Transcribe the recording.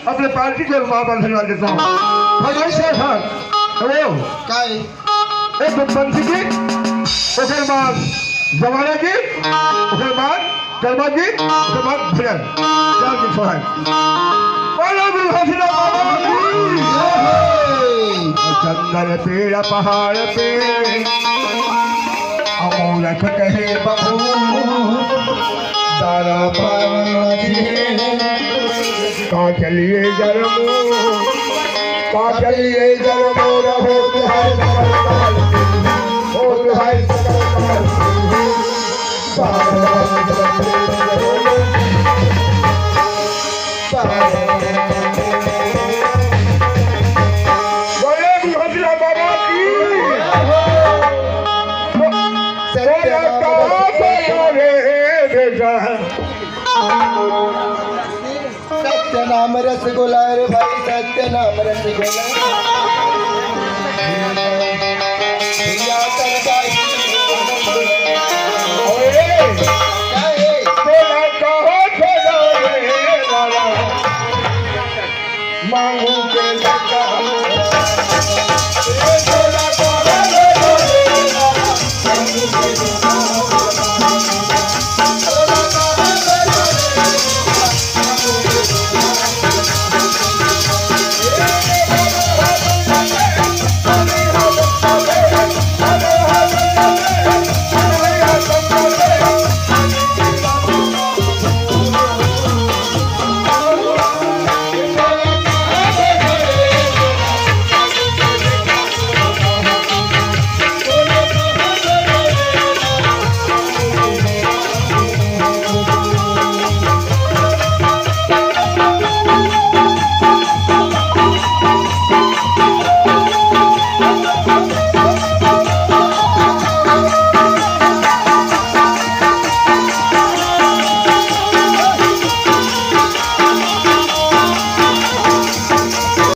अपने पार्टी को मां धन्यवाद देता हूँ। एक बंसी की, उसके बाद जमाना की, उसके बाद कर्मा की, उसके बाद भजन चार की सहाय। चंदन पेड़ पहाड़ पे अमूलक कहे बबू तारा का चलिए जन्मो रहो तुहाई सत्य नाम रसगुल्ला रे भाई, सत्य नाम रसगुल्ला। मांगू के लगा